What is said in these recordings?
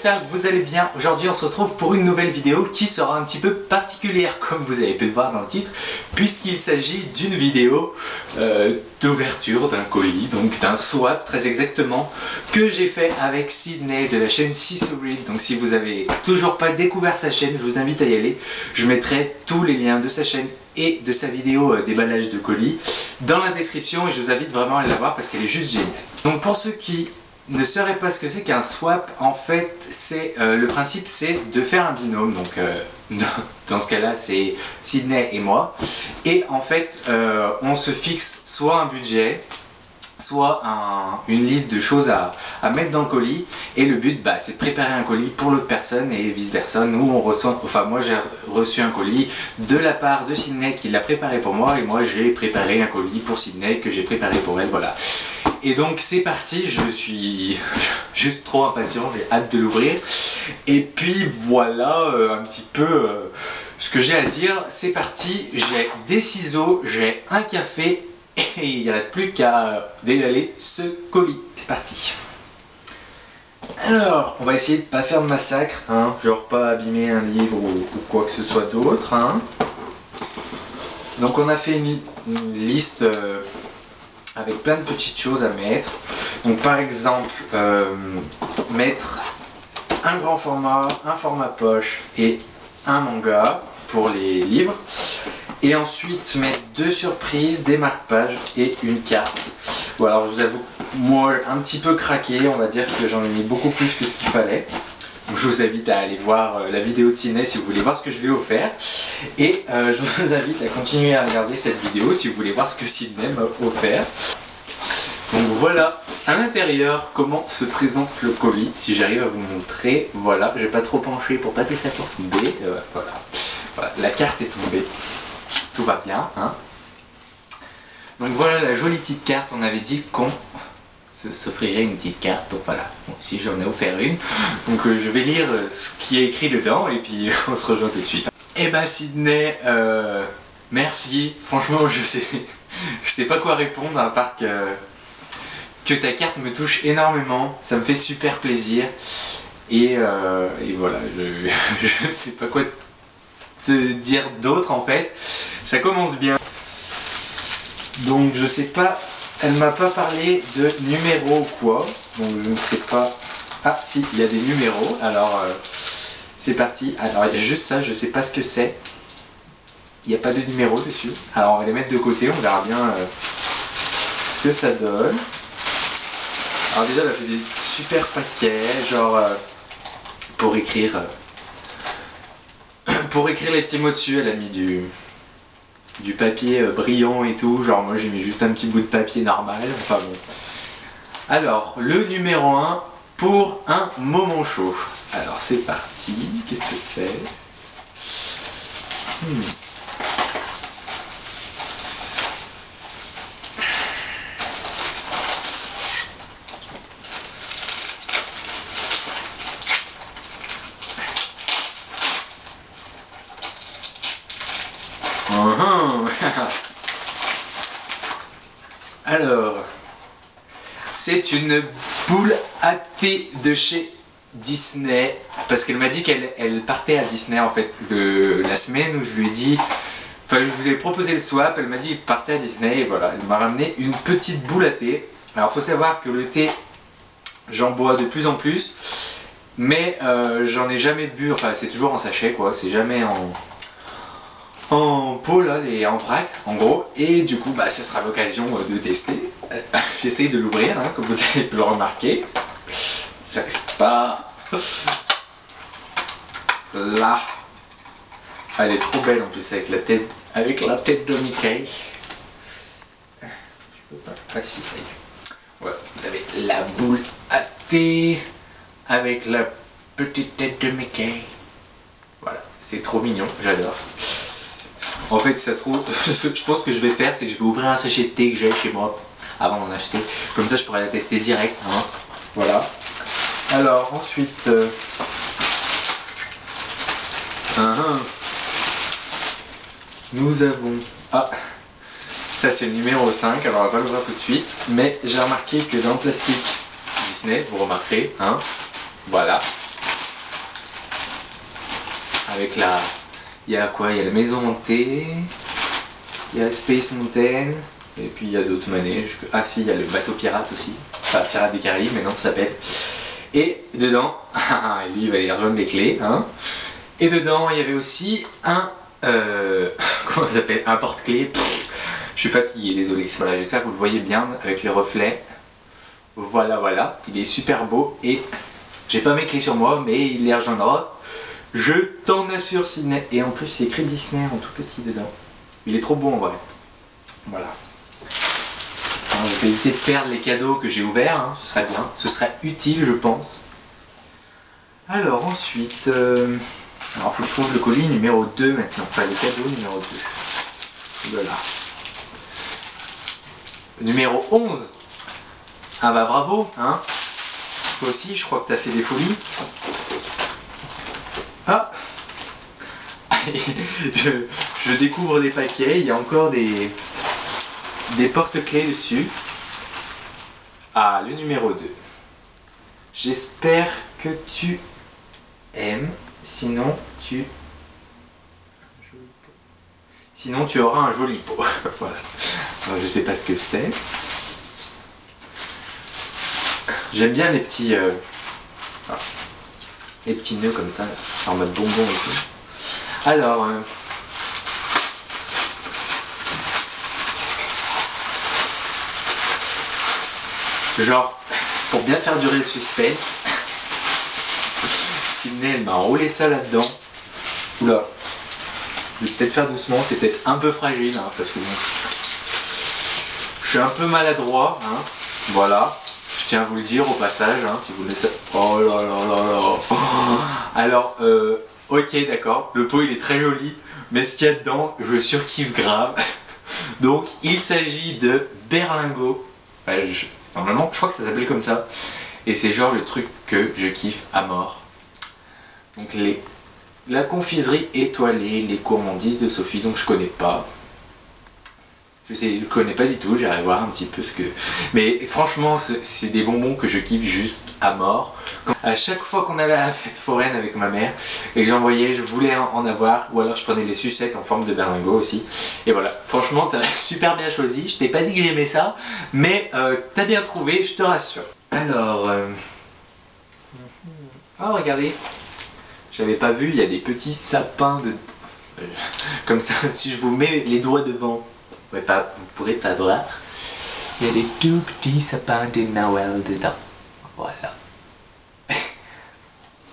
j'espère que vous allez bien. Aujourd'hui on se retrouve pour une nouvelle vidéo qui sera un petit peu particulière comme vous avez pu le voir dans le titre, puisqu'il s'agit d'une vidéo d'ouverture d'un colis, donc d'un swap très exactement, que j'ai fait avec Sydney de la chaîne Cisoread. Donc si vous avez toujours pas découvert sa chaîne, je vous invite à y aller. Je mettrai tous les liens de sa chaîne et de sa vidéo déballage de colis dans la description et je vous invite vraiment à aller la voir parce qu'elle est juste géniale. Donc pour ceux qui ne sauraient pas ce que c'est qu'un swap, en fait c'est le principe c'est de faire un binôme, donc dans ce cas là c'est Sydney et moi, et en fait on se fixe soit un budget, soit une liste de choses à mettre dans le colis, et le but c'est de préparer un colis pour l'autre personne et vice versa. Nous on reçoit, enfin moi j'ai reçu un colis de la part de Sydney qui l'a préparé pour moi, et moi j'ai préparé un colis pour Sydney que j'ai préparé pour elle, voilà. Et donc c'est parti, je suis juste trop impatient, j'ai hâte de l'ouvrir. Et puis voilà un petit peu ce que j'ai à dire. C'est parti, j'ai des ciseaux, j'ai un café et il ne reste plus qu'à déballer ce colis. C'est parti. Alors, on va essayer de ne pas faire de massacre, hein, genre pas abîmer un livre ou quoi que ce soit d'autre. Hein. Donc on a fait une liste avec plein de petites choses à mettre. Donc par exemple, mettre un grand format, un format poche et un manga pour les livres. Et ensuite mettre deux surprises, des marque-pages et une carte. Bon, alors je vous avoue, moi un petit peu craqué, on va dire que j'en ai mis beaucoup plus que ce qu'il fallait. Donc je vous invite à aller voir la vidéo de Sydney si vous voulez voir ce que je lui ai offert. Et je vous invite à continuer à regarder cette vidéo si vous voulez voir ce que Sydney m'a offert. Donc voilà, à l'intérieur, comment se présente le colis, si j'arrive à vous montrer. Voilà, je vais pas trop pencher pour pas tout faire tomber. Voilà, la carte est tombée. Tout va bien, hein. Donc voilà la jolie petite carte, on avait dit qu'on s'offrirait une petite carte, donc voilà, bon, si j'en ai offert une. Donc je vais lire ce qui est écrit dedans et puis on se rejoint tout de suite. Et bah Sydney, merci, franchement je sais pas quoi répondre à part que ta carte me touche énormément, ça me fait super plaisir. Et voilà, je sais pas quoi te dire d'autre en fait, ça commence bien. Donc je sais pas, elle m'a pas parlé de numéro ou quoi, donc je ne sais pas. Ah si, il y a des numéros, alors c'est parti. Alors il y a juste ça, je sais pas ce que c'est, il n'y a pas de numéro dessus, alors on va les mettre de côté, on verra bien ce que ça donne. Alors déjà elle a fait des super paquets, genre pour écrire les petits mots dessus, elle a mis du papier brillant et tout, genre moi j'ai mis juste un petit bout de papier normal, enfin bon. Alors, le numéro 1 pour un moment chaud. Alors c'est parti, qu'est-ce que c'est? Alors, c'est une boule à thé de chez Disney, parce qu'elle m'a dit qu'elle partait à Disney en fait de la semaine où je lui ai dit, enfin je lui ai proposé le swap, elle m'a dit qu'elle partait à Disney et voilà, elle m'a ramené une petite boule à thé. Alors faut savoir que le thé, j'en bois de plus en plus, mais j'en ai jamais bu, enfin c'est toujours en sachet quoi, c'est jamais en pot là, en vrac en gros, et du coup ce sera l'occasion de tester. J'essaye de l'ouvrir hein, comme vous avez pu le remarquer, j'arrive pas là, elle est trop belle en plus avec la tête de Mickey. Je peux pas, ah si ça y est, voilà, vous avez la boule à thé avec la petite tête de Mickey, voilà, c'est trop mignon, j'adore. En fait, si ça se trouve, je pense que je vais faire, c'est que je vais ouvrir un sachet de thé que j'ai chez moi avant d'en acheter. Comme ça, je pourrais la tester direct. Hein. Voilà. Alors, ensuite... nous avons... Ah, ça c'est le numéro 5, alors on va pas l'ouvrir tout de suite. Mais j'ai remarqué que dans le plastique Disney, vous remarquerez, hein, voilà. avec la... Il y a quoi? Il y a la maison hantée, il y a Space Mountain, et puis il y a d'autres manèges. Ah si, il y a le bateau pirate aussi, enfin Pirates des Caraïbes maintenant ça s'appelle. Et dedans, lui il va aller rejoindre les clés, hein. Et dedans il y avait aussi un... comment ça s'appelle? Un porte-clés. Je suis fatigué, désolé. Voilà, j'espère que vous le voyez bien avec les reflets. Voilà, voilà, il est super beau et j'ai pas mes clés sur moi, mais il les rejoindra. Je t'en assure, Sydney. Et en plus, il est écrit Disney en tout petit dedans. Il est trop beau en vrai. Voilà. Alors, je vais éviter de perdre les cadeaux que j'ai ouverts, hein. Ce serait bien, ce serait utile, je pense. Alors ensuite, alors faut que je trouve le colis numéro 2 maintenant, enfin le cadeau numéro 2. Voilà. Numéro 11. Ah bah bravo, hein. Toi aussi, je crois que t'as fait des folies. Ah. je découvre des paquets, il y a encore des porte-clés dessus. Ah, le numéro 2. J'espère que tu aimes, sinon tu auras un joli pot. Voilà. Alors, je sais pas ce que c'est. J'aime bien les petits nœuds comme ça, en mode bonbon et tout. Alors, qu'est-ce que c'est? Genre, pour bien faire durer le suspense, Sydney elle m'a enroulé ça là-dedans. Oula, je vais peut-être faire doucement, c'est peut-être un peu fragile, hein, parce que bon, je suis un peu maladroit, hein, voilà. Je tiens à vous le dire au passage, hein, si vous le savez. Oh là là là là. Alors, ok, d'accord, le pot il est très joli, mais ce qu'il y a dedans, je surkiffe grave. Donc, il s'agit de berlingot. Enfin, normalement, je crois que ça s'appelle comme ça. Et c'est genre le truc que je kiffe à mort. Donc, la confiserie étoilée, les gourmandises de Sophie, donc je connais pas. Je connais pas du tout, j'irai voir un petit peu ce que... Mais franchement, c'est des bonbons que je kiffe juste à mort. À chaque fois qu'on allait à la fête foraine avec ma mère et que j'en voyais, je voulais en avoir. Ou alors je prenais les sucettes en forme de berlingot aussi. Et voilà, franchement, t'as super bien choisi. Je t'ai pas dit que j'aimais ça, mais t'as bien trouvé, je te rassure. Alors... Oh, regardez. J'avais pas vu, il y a des petits sapins de... Comme ça, si je vous mets les doigts devant... Vous pourrez pas voir. Il y a des tout petits sapins de Noël dedans. Voilà. Il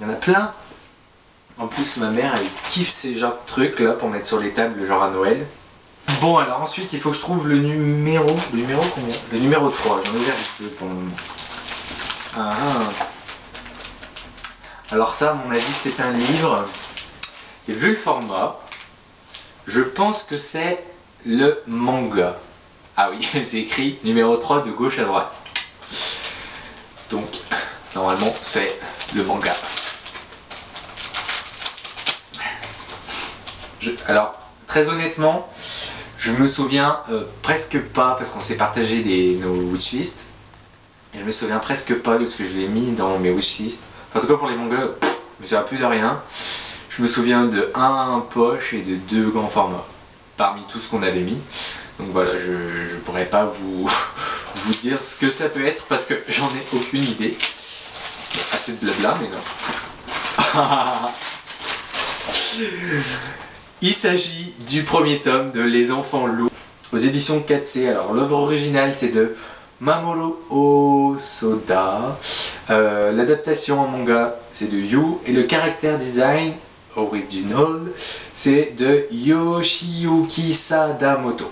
y en a plein. En plus, ma mère, elle kiffe ces genres de trucs là pour mettre sur les tables, genre à Noël. Bon, alors ensuite, il faut que je trouve le numéro. Le numéro combien? Le numéro 3. J'en ai ouvert deux pour le moment. Ah. Alors ça, à mon avis, c'est un livre. Et vu le format, je pense que c'est le manga. Ah oui, c'est écrit numéro 3 de gauche à droite. Donc, normalement, c'est le manga. Alors, très honnêtement, je me souviens presque pas, parce qu'on s'est partagé nos wishlists, et je me souviens presque pas de ce que je l'ai mis dans mes wishlists. Enfin, en tout cas, pour les mangas, je me souviens plus de rien. Je me souviens de un poche et de 2 grands formats parmi tout ce qu'on avait mis. Donc voilà, je pourrais pas vous dire ce que ça peut être parce que j'en ai aucune idée. Assez de blabla, mais non. Il s'agit du premier tome de Les Enfants Loups aux éditions 4C. Alors l'œuvre originale c'est de Mamoru Hosoda. L'adaptation en manga c'est de You et le character design original c'est de Yoshiyuki Sadamoto.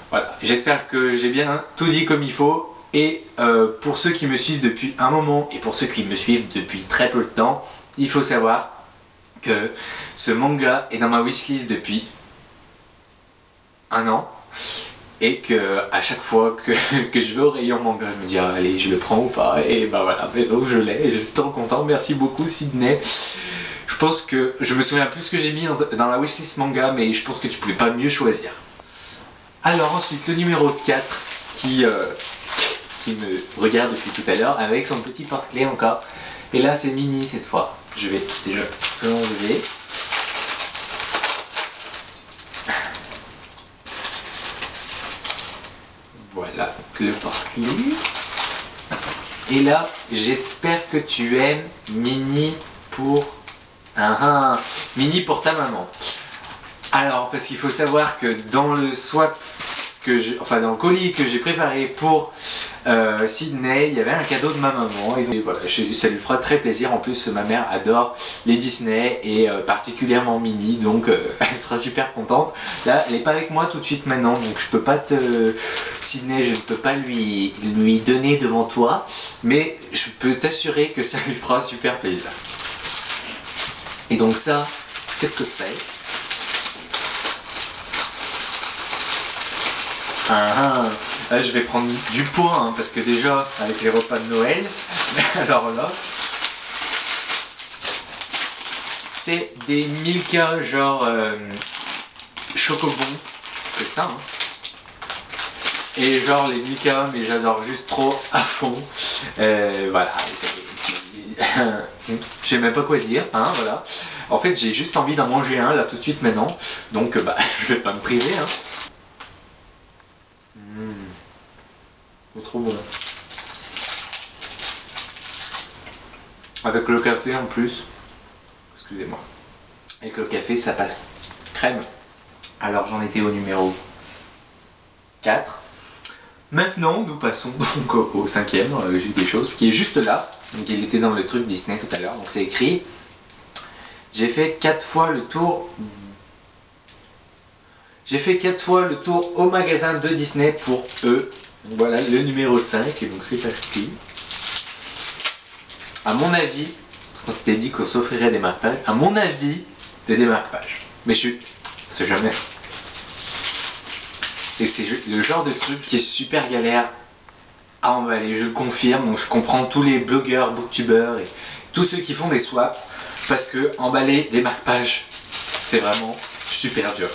Voilà, j'espère que j'ai bien tout dit comme il faut. Et pour ceux qui me suivent depuis un moment et pour ceux qui me suivent depuis très peu de temps, il faut savoir que ce manga est dans ma wishlist depuis 1 an et que à chaque fois que je vais au rayon manga, je me dis ah, allez, je le prends ou pas, et bah voilà, donc je l'ai et je suis trop content. Merci beaucoup Sydney. Je pense que je me souviens plus ce que j'ai mis dans la wishlist manga, mais je pense que tu pouvais pas mieux choisir. Alors ensuite le numéro 4 qui me regarde depuis tout à l'heure avec son petit porte-clés encore. Et là c'est mini cette fois. Je vais déjà l'enlever. le porte-livre. Et là, j'espère que tu aimes Mini pour... Mini pour ta maman. Alors, parce qu'il faut savoir que dans le swap dans le colis que j'ai préparé pour Sydney, il y avait un cadeau de ma maman et voilà, ça lui fera très plaisir. En plus, ma mère adore les Disney et particulièrement Minnie, donc elle sera super contente. Là, elle n'est pas avec moi tout de suite maintenant, donc je peux pas Sydney, je ne peux pas lui donner devant toi, mais je peux t'assurer que ça lui fera super plaisir. Et donc ça, qu'est-ce que c'est? Je vais prendre du poids parce que déjà avec les repas de Noël, alors là c'est des Milka genre chocobon, c'est ça et genre les Milka, mais j'adore juste trop à fond. Voilà, je sais même pas quoi dire, voilà. En fait j'ai juste envie d'en manger un là tout de suite maintenant, donc je vais pas me priver. C'est trop bon. Avec le café en plus. Excusez-moi. Avec le café ça passe crème. Alors j'en étais au numéro 4. Maintenant nous passons donc au 5e, j'ai des choses, qui est juste là. Donc il était dans le truc Disney tout à l'heure. Donc c'est écrit. J'ai fait 4 fois le tour. J'ai fait 4 fois le tour au magasin de Disney pour eux. Voilà le numéro 5 et donc c'est parti. À mon avis, parce qu'on s'était dit qu'on s'offrirait des marque-pages, à mon avis, c'est des marque-pages. Mais je sais jamais. Et c'est le genre de truc qui est super galère à emballer, je le confirme. Donc je comprends tous les blogueurs, booktubeurs et tous ceux qui font des swaps parce que emballer des marque-pages, c'est vraiment super dur.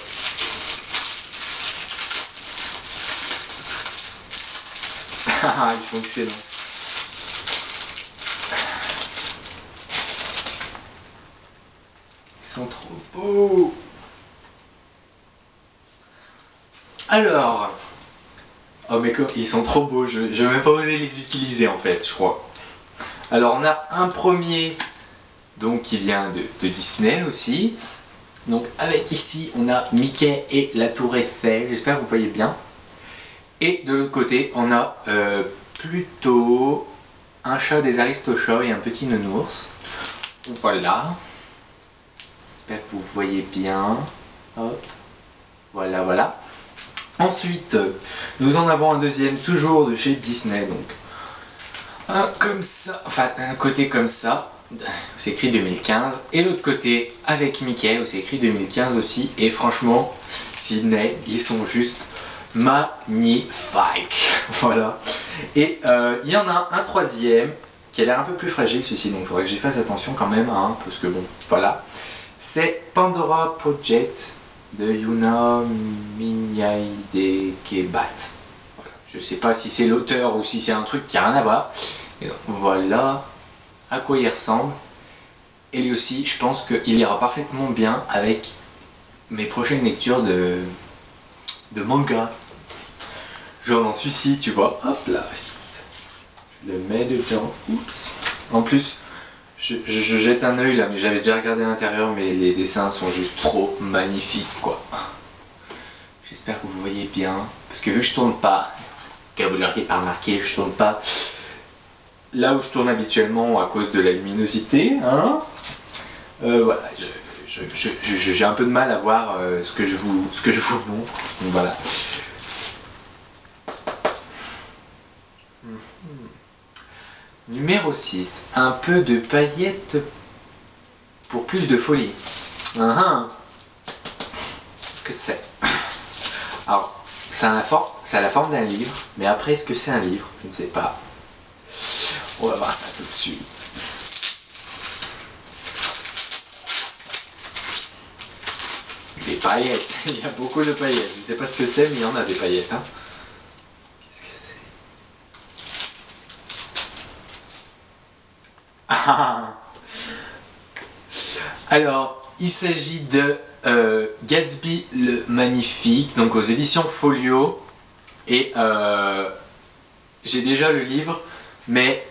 Ils sont excellents. Ils sont trop beaux. Alors, oh mais ils sont trop beaux, je vais même pas oser les utiliser en fait, je crois. Alors on a un premier donc qui vient de Disney aussi. Donc avec ici on a Mickey et la Tour Eiffel, j'espère que vous voyez bien. Et de l'autre côté, on a plutôt un chat des Aristochats et un petit nounours. Voilà. J'espère que vous voyez bien. Hop. Voilà, voilà. Ensuite, nous en avons un deuxième, toujours de chez Disney. Donc, un comme ça, enfin un côté comme ça, où c'est écrit 2015. Et l'autre côté avec Mickey, où c'est écrit 2015 aussi. Et franchement, Disney, ils sont juste magnifique. Voilà. Et il y en a un troisième qui a l'air un peu plus fragile celui-ci, donc il faudrait que j'y fasse attention quand même, parce que bon, voilà. C'est Pandora Project de Yuna Minyaide Kebat. Voilà. Je sais pas si c'est l'auteur ou si c'est un truc qui a rien à voir. Et donc, voilà à quoi il ressemble. Et lui aussi, je pense qu'il ira parfaitement bien avec mes prochaines lectures de manga. Genre dans celui-ci, tu vois, hop là, je le mets dedans, oups. En plus, je jette un œil là, mais j'avais déjà regardé à l'intérieur, mais les dessins sont juste trop magnifiques, quoi. J'espère que vous voyez bien, parce que vu que je tourne pas, que vous l'auriez pas remarqué, je tourne pas là où je tourne habituellement à cause de la luminosité, voilà, j'ai un peu de mal à voir ce que je vous montre, donc voilà. Numéro 6, un peu de paillettes pour plus de folie. Qu'est-ce que c'est? Alors, ça a la forme d'un livre, mais après, est-ce que c'est un livre? Je ne sais pas. On va voir ça tout de suite. Des paillettes, il y a beaucoup de paillettes. Je ne sais pas ce que c'est, mais il y en a des paillettes. Qu'est-ce que c'est? Alors, il s'agit de Gatsby le Magnifique, donc aux éditions Folio. Et j'ai déjà le livre, mais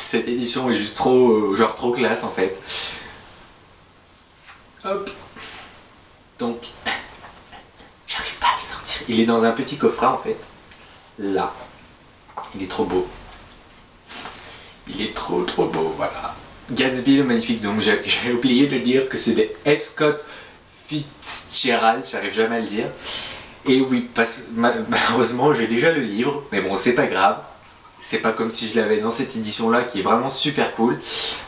cette édition est juste trop, genre trop classe en fait. Hop. Donc, j'arrive pas à le sortir. Il est dans un petit coffret en fait. Là. Il est trop beau. Il est trop beau, voilà. Gatsby le magnifique, donc j'ai oublié de dire que c'est des F. Scott Fitzgerald, j'arrive jamais à le dire. Et oui, malheureusement j'ai déjà le livre, mais bon c'est pas grave. C'est pas comme si je l'avais dans cette édition là qui est vraiment super cool.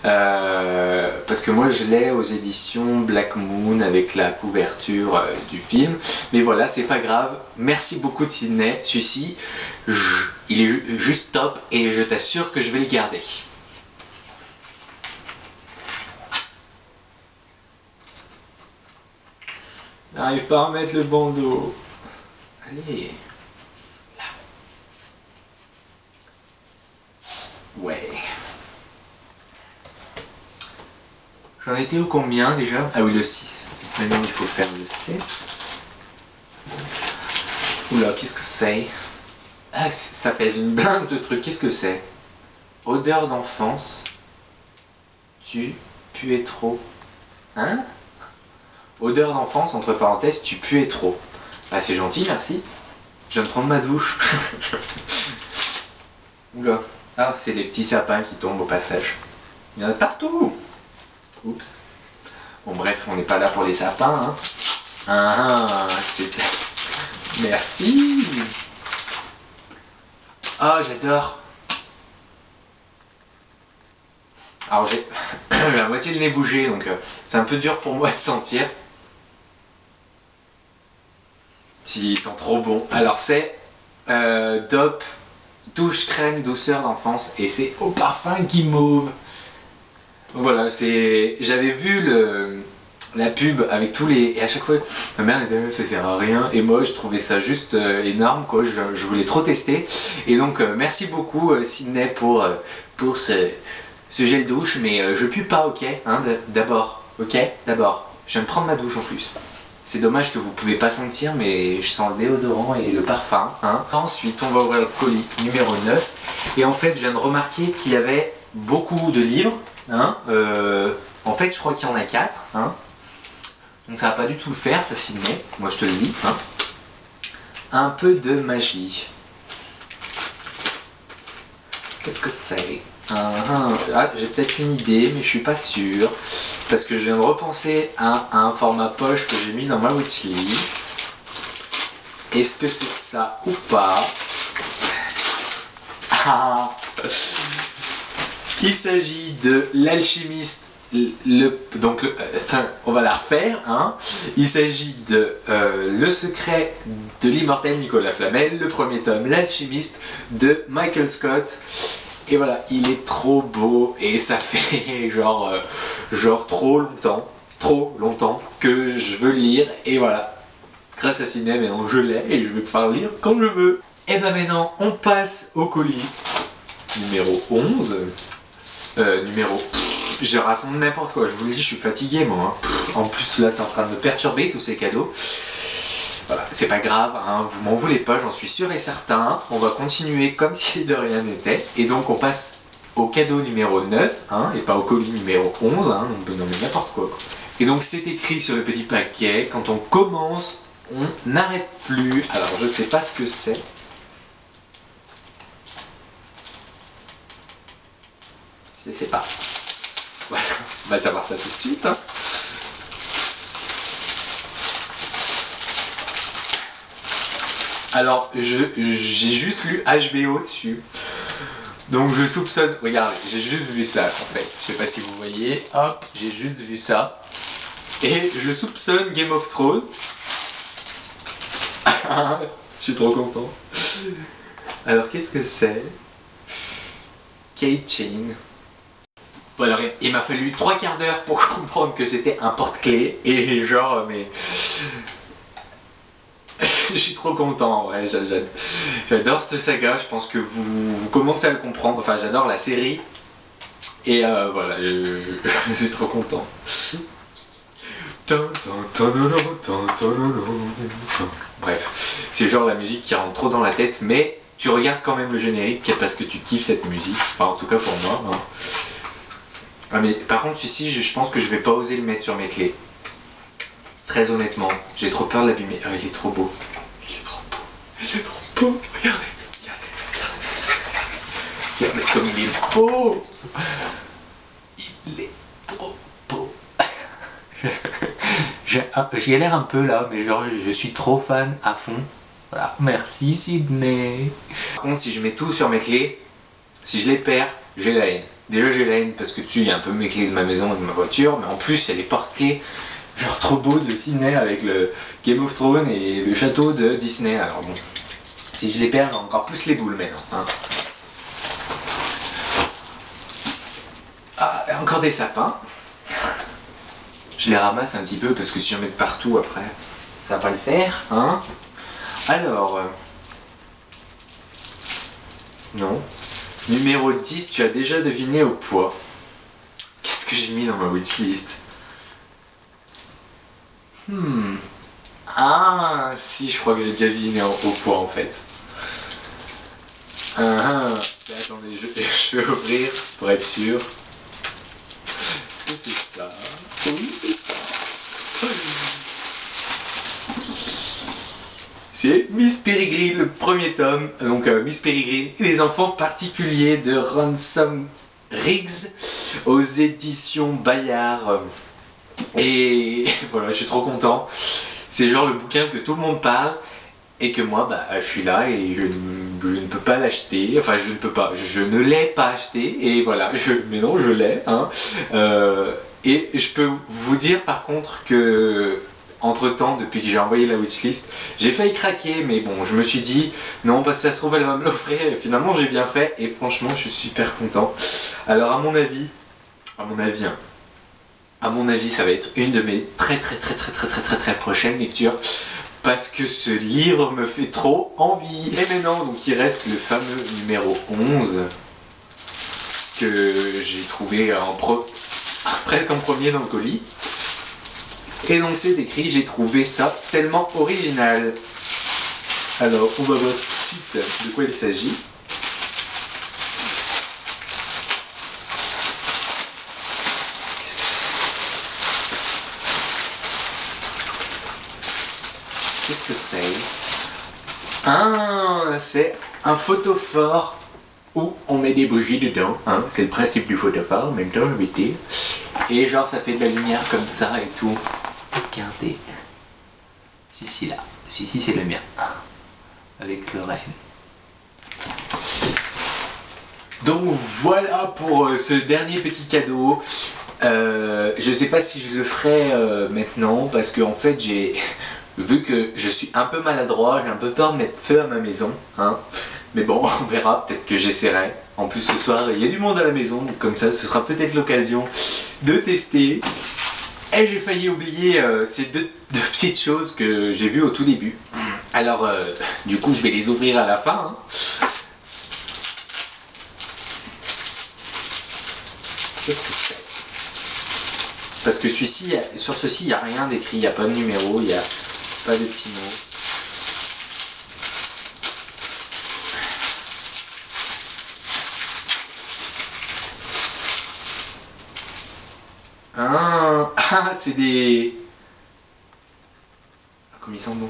Parce que moi je l'ai aux éditions Black Moon avec la couverture du film. Mais voilà, c'est pas grave. Merci beaucoup de Sydney. Celui-ci, il est juste top et je t'assure que je vais le garder. J'arrive pas à remettre le bandeau. Allez. Là. Ouais. J'en étais au combien déjà? Ah oui, le 6. Maintenant il faut faire le 7. Oula, qu'est-ce que c'est? Ah, ça pèse une blinde ce truc. Qu'est-ce que c'est? Odeur d'enfance. Tu puais trop. Hein? Odeur d'enfance, entre parenthèses, tu puais trop. Bah c'est gentil, merci. Je viens de prendre ma douche. Oula. Ah, c'est des petits sapins qui tombent au passage. Il y en a partout. Oups. Bon bref, on n'est pas là pour les sapins. Hein. Ah, c'est... Merci. Ah, j'adore. Alors j'ai la moitié le nez bougé, donc c'est un peu dur pour moi de sentir. Ils sont trop bons. Alors c'est Dop douche crème douceur d'enfance et c'est au parfum guimauve. Voilà, c'est... J'avais vu la pub avec tous les... Et à chaque fois, ma mère disait ça sert à rien. Et moi je trouvais ça juste énorme quoi, je voulais trop tester. Et donc merci beaucoup Sydney pour ce gel douche. Mais je pue pas, ok hein, d'abord, ok. D'abord, je viens de prendre ma douche en plus. C'est dommage que vous pouvez pas sentir, mais je sens le déodorant et le parfum. Hein. Ensuite, on va ouvrir le colis numéro 9. Et en fait, je viens de remarquer qu'il y avait beaucoup de livres. Hein. En fait, je crois qu'il y en a 4. Hein. Donc ça va pas du tout le faire, ça Sydney. Moi, je te le dis. Hein. Un peu de magie. Qu'est-ce que c'est? Ah, j'ai peut-être une idée, mais je suis pas sûr. Parce que je viens de repenser à un format poche que j'ai mis dans ma wishlist. Est-ce que c'est ça ou pas? Ah. Il s'agit de l'alchimiste. On va la refaire. Hein. Il s'agit de Le secret de l'immortel Nicolas Flamel, le premier tome, l'alchimiste de Michael Scott. Et voilà, il est trop beau et ça fait genre trop longtemps que je veux lire et voilà. Grâce à Ciné, maintenant je l'ai et je vais pouvoir lire quand je veux. Et ben maintenant, on passe au colis numéro 11. Je raconte n'importe quoi, je vous le dis, je suis fatigué moi. Hein. En plus là, c'est en train de me perturber tous ces cadeaux. Voilà, c'est pas grave, hein, vous m'en voulez pas, j'en suis sûr et certain. On va continuer comme si de rien n'était. Et donc on passe au cadeau numéro 9, hein, et pas au colis numéro 11, hein, on peut nommer n'importe quoi. Et donc c'est écrit sur le petit paquet, quand on commence, on n'arrête plus. Alors je sais pas ce que c'est. Je sais pas. Voilà, on va savoir ça tout de suite. Hein. Alors, j'ai juste lu HBO dessus. Donc je soupçonne... Regardez, j'ai juste vu ça en fait. Je sais pas si vous voyez. Hop, j'ai juste vu ça. Et je soupçonne Game of Thrones. Je suis trop content. Alors qu'est-ce que c'est? Keychain. Bon alors il m'a fallu 3 quarts d'heure pour comprendre que c'était un porte-clés. Et genre, mais... Je suis trop content, en vrai, j'adore cette saga, je pense que vous commencez à le comprendre, enfin j'adore la série, et voilà, je suis trop content. Bref, c'est genre la musique qui rentre trop dans la tête, mais tu regardes quand même le générique parce que tu kiffes cette musique, enfin en tout cas pour moi. Hein. Ah, mais par contre celui-ci, je pense que je vais pas oser le mettre sur mes clés. Très honnêtement, j'ai trop peur de l'abîmer. Oh, il est trop beau. Il est trop beau. Il est trop beau. Regardez, regardez, regardez comme il est beau. Il est trop beau. J'ai l'air un peu là, mais genre je suis trop fan à fond. Voilà, merci Sydney. Par contre, si je mets tout sur mes clés, si je les perds, j'ai la haine. Déjà j'ai la haine parce que dessus il y a un peu mes clés de ma maison et de ma voiture, mais en plus il y a les porte-clés genre trop beaux de Sydney avec le Game of Thrones et le château de Disney. Alors bon, si je les perds, j'ai encore plus les boules maintenant. Hein. Ah, encore des sapins. Je les ramasse un petit peu parce que si j'en mets de partout après, ça va pas le faire. Hein. Alors, non. Numéro 10, tu as déjà deviné au poids. Qu'est-ce que j'ai mis dans ma wishlist? Ah, si, je crois que j'ai déjà deviné au poids en fait. Mais attendez, je vais ouvrir pour être sûr. Est-ce que c'est ça? Oui, c'est ça. C'est Miss Peregrine, le premier tome. Donc Miss Peregrine et les enfants particuliers de Ransom Riggs aux éditions Bayard. Et voilà, je suis trop content. C'est genre le bouquin que tout le monde parle et que moi, bah, je suis là et je ne peux pas l'acheter. Enfin, je ne peux pas, je ne l'ai pas acheté et voilà. Mais non, je l'ai. Hein. Et je peux vous dire par contre que entre temps, depuis que j'ai envoyé la wishlist, j'ai failli craquer, mais bon, je me suis dit non, parce que ça se trouve, elle va me l'offrir. Et finalement, j'ai bien fait et franchement, je suis super content. Alors, à mon avis, hein, à mon avis, ça va être une de mes très prochaines lectures parce que ce livre me fait trop envie. Et maintenant, donc il reste le fameux numéro 11 que j'ai trouvé presque en premier dans le colis. Et donc c'est écrit, j'ai trouvé ça tellement original. Alors, on va voir tout de suite de quoi il s'agit. Qu'est-ce que c'est? Ah, c'est un photophore où on met des bougies dedans. Hein. C'est le principe du photophore, en même temps, je vais dire. Et genre, ça fait de la lumière comme ça et tout. Regardez. Celui-ci là. Celui-ci, c'est le mien. Avec le rêve. Donc voilà pour ce dernier petit cadeau. Je sais pas si je le ferai maintenant parce que en fait vu que je suis un peu maladroit, j'ai un peu peur de mettre feu à ma maison, hein. Mais bon, on verra, peut-être que j'essaierai. En plus ce soir, il y a du monde à la maison, donc comme ça, ce sera peut-être l'occasion de tester. Et j'ai failli oublier ces deux petites choses que j'ai vues au tout début. Alors, du coup, je vais les ouvrir à la fin. Hein. Qu'est-ce que c'est? Parce que celui-ci, sur ceci, il n'y a rien d'écrit, il n'y a pas de numéro, il n'y a pas de petits mots. Ah, c'est des... Comme ils sont bons.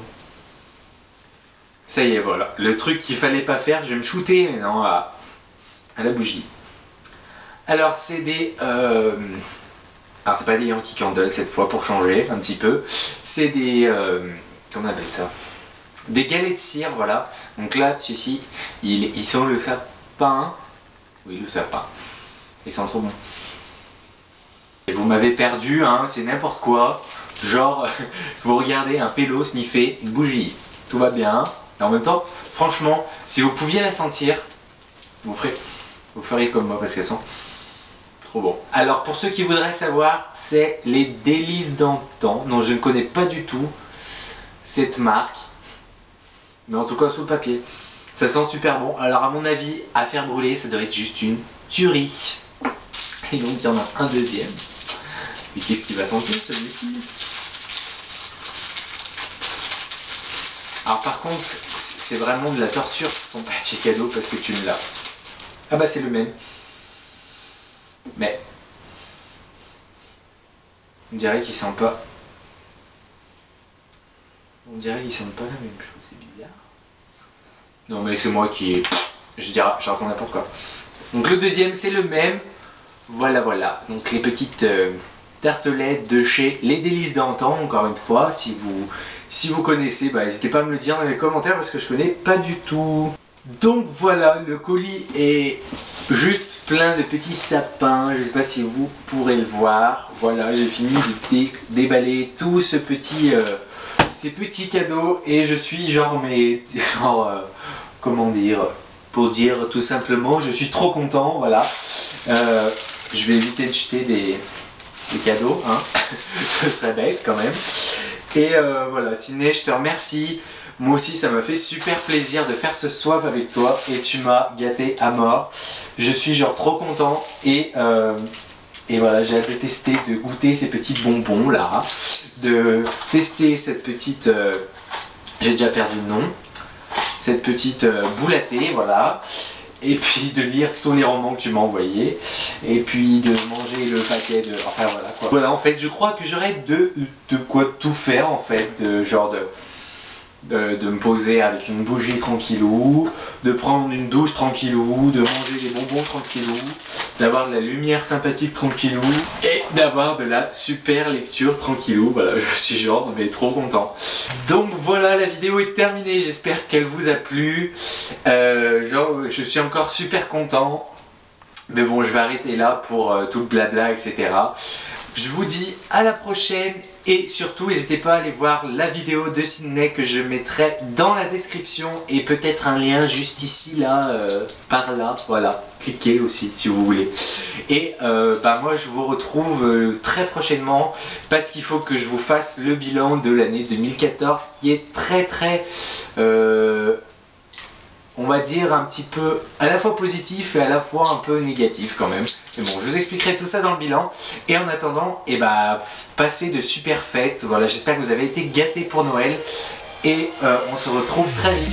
Ça y est, voilà. Le truc qu'il fallait pas faire, je vais me shooter maintenant à la bougie. Alors, c'est des... Alors, c'est pas des Yankee Candle cette fois pour changer un petit peu. C'est des... Comment on appelle ça? Des galets de cire, voilà. Donc là, celui-ci, ils sont le sapin. Oui, le sapin. Ils sont trop bons. Et vous m'avez perdu, hein, c'est n'importe quoi. Genre, vous regardez un pélo sniffer une bougie. Tout va bien. Et en même temps, franchement, si vous pouviez la sentir, vous feriez comme moi parce qu'elles sont trop bon. Alors, pour ceux qui voudraient savoir, c'est les Délices d'antan. Non, je ne connais pas du tout cette marque. Mais en tout cas, sous le papier. Ça sent super bon. Alors, à mon avis, à faire brûler, ça doit être juste une tuerie. Et donc, il y en a un deuxième. Mais qu'est-ce qu'il va sentir celui-ci? Alors par contre, c'est vraiment de la torture ton papier cadeau parce que tu me l'as. Ah bah c'est le même. Mais on dirait qu'ils sentent pas. On dirait qu'ils sentent pas la même chose, c'est bizarre. Non mais c'est moi qui... Je dirais, je raconte n'importe quoi. Donc le deuxième c'est le même. Voilà voilà. Donc les petites tartelettes de chez Les Délices d'Antan, encore une fois. Si vous connaissez, bah, n'hésitez pas à me le dire dans les commentaires parce que je connais pas du tout. Donc voilà, le colis est juste plein de petits sapins. Je sais pas si vous pourrez le voir. Voilà, j'ai fini de déballer tout ce petit... ces petits cadeaux et je suis genre comment dire, pour dire tout simplement je suis trop content, voilà. Je vais éviter de jeter des cadeaux, hein. Ce serait bête quand même. Et voilà, Sydney, je te remercie. Moi aussi ça m'a fait super plaisir de faire ce swap avec toi et tu m'as gâté à mort. Je suis genre trop content et voilà, j'ai hâte de tester, de goûter ces petits bonbons là, de tester cette petite, j'ai déjà perdu le nom, cette petite boule à thé, voilà, et puis de lire tous les romans que tu m'as envoyés, et puis de manger le paquet de, enfin voilà quoi. Voilà, en fait, je crois que j'aurais de quoi tout faire en fait, genre de me poser avec une bougie tranquillou, de prendre une douche tranquillou, de manger des bonbons tranquillou, d'avoir de la lumière sympathique tranquillou et d'avoir de la super lecture tranquillou. Voilà, je suis genre mais trop content. Donc voilà, la vidéo est terminée, j'espère qu'elle vous a plu. Genre je suis encore super content. Mais bon, je vais arrêter là pour tout le blabla, etc. Je vous dis à la prochaine et surtout n'hésitez pas à aller voir la vidéo de Sydney que je mettrai dans la description et peut-être un lien juste ici, là, par là, voilà. Cliquez aussi si vous voulez. Et bah moi je vous retrouve très prochainement parce qu'il faut que je vous fasse le bilan de l'année 2014 qui est très on va dire un petit peu à la fois positif et à la fois un peu négatif quand même. Mais bon, je vous expliquerai tout ça dans le bilan. Et en attendant, et bah, passez de super fêtes. Voilà, j'espère que vous avez été gâtés pour Noël. Et on se retrouve très vite.